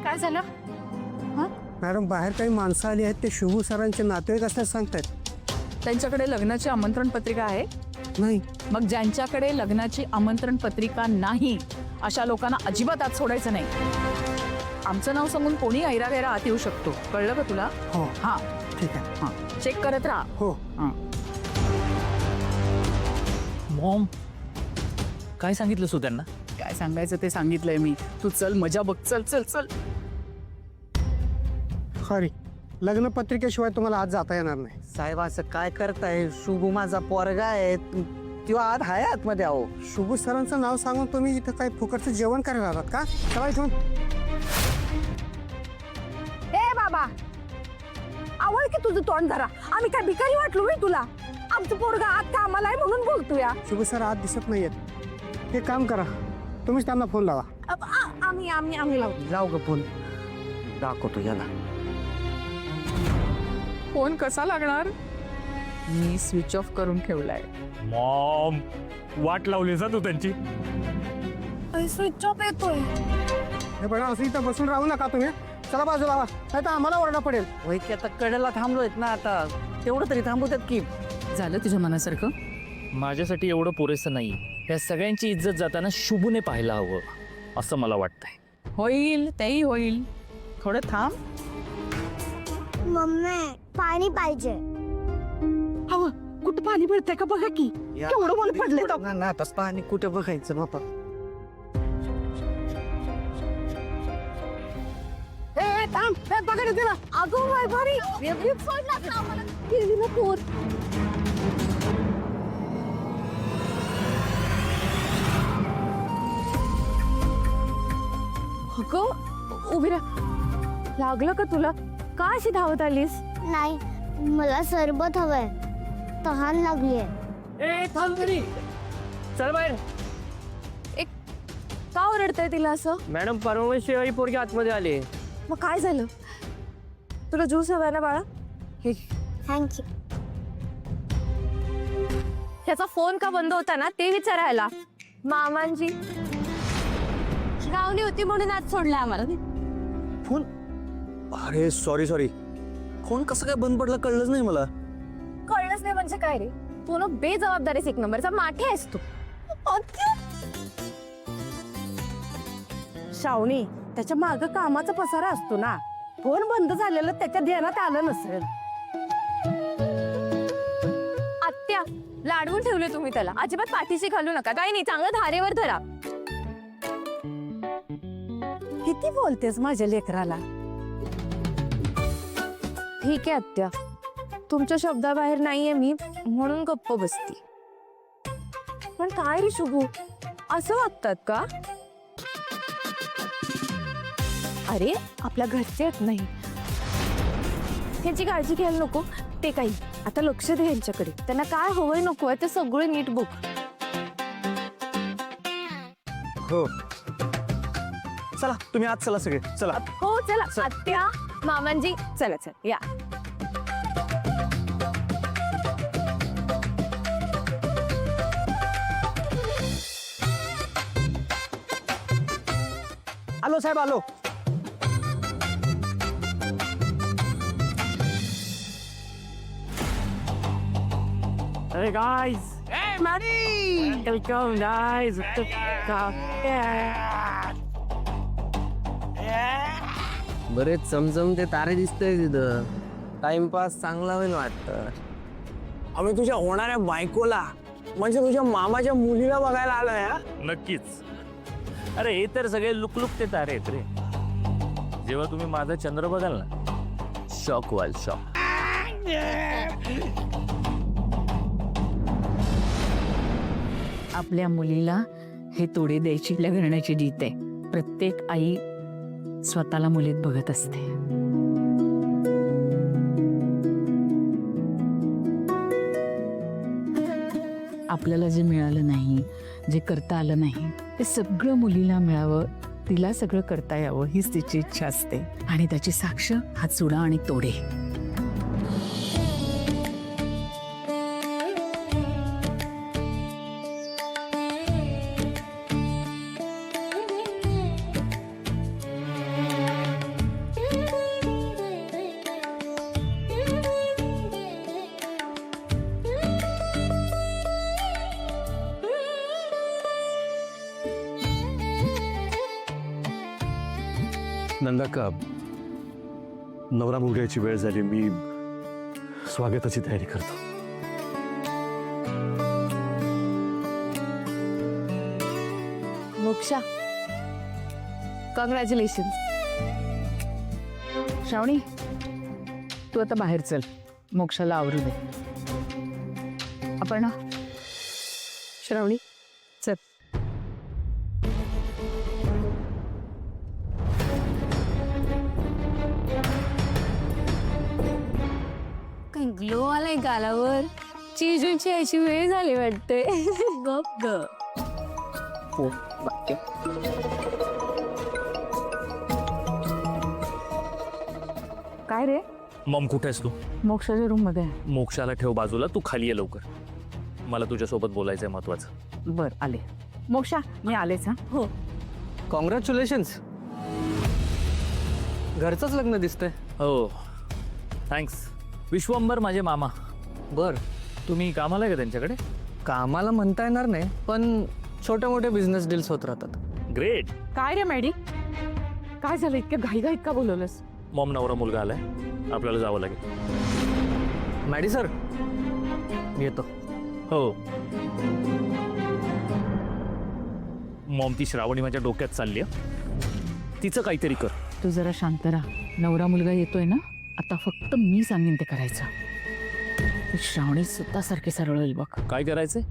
काय झालं? मॅडम बाहेर काही माणसं आली आहेत ते शुभू सरांचे नातेवाईक असल्याचं सांगतायत. त्यांच्याकडे लग्नाची आमंत्रण पत्रिका आहे? नाही. मग ज्यांच्याकडे लग्नाची आमंत्रण पत्रिका नाही अशा लोकांना अजिबात आत सोडायचं नाही. आमचं नाव सांगून कोणी ऐरागैरा आत येऊ शकतो, कळलं का तुला? हो. हा ठीक आहे. हा, चेक करत राहा. हो. हा. मॉम, काय सांगितलं सु त्यांना? काय सांगायचं ते सांगितलंय मी. तू चल, मजा बघ. चल चल चल. सॉरी, लग्न पत्रिकेशिवाय तुम्हाला आज जाता येणार नाही. साहेब असं काय करताय? शुभू माझा पोरगा आहे, किंवा आत आहे आतमध्ये. आहो, शुभू सरांचं नाव सांगून तुम्ही इथं काही फुकटचं जेवण करायला आलात का? चला इथून. ए बाबा, आवड की तुझं तोंड धरा. आम्ही काय भिकारी वाटलो मी तुला? आमचं पोरगा आत कामाला आहे म्हणून बोलतो या. शुभू सर आज दिसत नाहीयेत. हे काम करा, तुम्हीच त्यांना फोन लावा. आम्ही लावतो. लाव ग फोन, दाखवतो याला. फोन कसा लागणार? मी स्विच ऑफ करून ठेवलाय. मॉम, वाट लावलीस तू त्यांची. स्विच ऑफ येतोय. हे बघा, असं इथं बसून राहू नका तुम्ही. चला बाजूला लावा, नाही तर आम्हाला ओरडा पडेल. होय की आता कडेला थांबलोय ना, आता तेवढं तरी थांबवतात की. झालं तुझ्या मनासारखं? माझ्यासाठी एवढं पुरेसं नाही. या सगळ्यांची इज्जत जाताना शुभूने पाहायला हवं असं मला वाटतंय. होईल, तेही होईल. थोडं थांब. मम्मी पाणी पाहिजे. हवं कुठं पाणी भरतंय का बघा की. केवढं मला पडलंय. ना तसं पाणी कुठे बघायचं बापा. ए थांब, हे बघा तिला. अगं बाय भारी. सोडला ना आम्हाला. गेली ना पोर. अगं उभी राहा. लागलं का तुला? का अशी धावत आलीस? नाही, मला सरबत हवंय, तहान लागलीये. ए थांब तरी, चल बाहेर. का ओरडताय तिला असं? मॅडम, परमेश्वरी पोरगी आतमध्ये आली. मग काय झालं? तुला ज्यूस हवाय ना बाळा? हे थँक्यू. ह्याचा फोन का बंद होता ना ते विचारायला. मामांची गावली होती म्हणून आज सोडलं आम्हाला. फोन, अरे सॉरी, फोन कसं काय बंद पडला कळलंच नाही मला. कळलंच नाही म्हणजे काय रे? तू ना बेजबाबदारीच एक नंबरचा माठे आहेस तू. शावणी, त्याच्या माग कामाचा पसारा असतो ना. फोन बंद झालेला त्याच्या ध्यानात आलं नसेल. आत्या, लाडवून ठेवले तुम्ही त्याला. अजिबात पाठीशी घालू नका. काही नाही, चांगलं धारेवर धरा. किती बोलतेस माझ्या लेकराला? ठीक आहे आत्या, तुमच्या शब्दाबाहेर नाहीये मी म्हणून गप्प बसती. पण काय रे शुभू, असं वागतात का? अरे आपल्या घरचे आहेत नाही, त्यांची काळजी घ्यायला नको. ते काही आता लक्ष दे यांच्याकडे. त्यांना काय हवंय नको आहे ते सगळं नीट बघ. हो, चला तुम्ही आज चला सगळे. चला. हो चला. आत्या, मामांजी, चला चला या. आलो साहेब, आलो. अरे गाइस, वेलकम गाइस. बरेच चमचमते तारे दिसतंय तिथं. टाइमपास चांगला होईल वाटतं. आम्ही तुझ्या होणाऱ्या बायकोला, म्हणजे तुझ्या मामाच्या मुलीला बघायला आलोय. नक्कीच. अरे हे तर सगळे लुकलुकते तारे आहेत रे. जेव्हा तुम्ही माझा चंद्र बघाल ना, शॉक व्हाल, शॉक. आपल्या मुलीला हे तोडे द्यायची आपल्या घराण्याची जीत आहे. प्रत्येक आई स्वतःला मुलीत बघत असते. आपल्याला जे मिळालं नाही, जे करता आलं नाही, ते सगळं मुलीला मिळावं, तिला सगळं करता यावं हीच तिची इच्छा असते. आणि त्याची साक्ष हा चुडा आणि तोडे. नंदाका, नवरा मुलग्याची वेळ झाली. मी स्वागताची तयारी करतो. मोक्षा, कॉंग्रॅच्युलेशन. श्रावणी, तू आता बाहेर चल, मोक्षाला आवरू दे. अपर्णा, श्रावणी, चल. काही ग्लो आलाय गालावर. चिजूची यायची वेळ झाली वाटते. गप ग. काय रे? मॉम कुठे आहेस तू? मोक्षाच्या रूम मध्ये आहे. मोक्षाला ठेव बाजूला, तू खाली ये लवकर. मला तुझ्यासोबत बोलायचंय महत्वाचं. बर, आले. मोक्षा, मी आलेच. हा, कॉंग्रॅच्युलेशन्स. घरचंच लग्न दिसतंय. हो, थँक्स. विश्वंभर माझे मामा. बर, तुम्ही कामाला आहे का त्यांच्याकडे? कामाला म्हणता येणार नाही, पण छोटे मोठे बिझनेस डील्स होत राहतात. ग्रेट. काय रे मॅडी, काय झालं? इतक्या घाईघाईत का बोलवलंस? मॉम, नवरा मुलगा आलाय, आपल्याला जावं लागेल. मॅडी सर, येतो. हो. मॉम, ती श्रावणी माझ्या डोक्यात चालली आहे. तिचं काहीतरी कर. तू जरा शांत राहा. नवरा मुलगा येतोय ना, आता फक्त मी सांगेन ते करायचं. ती श्रावणी सुद्धा सारखी सरळ होईल बघ. काय करायचंय?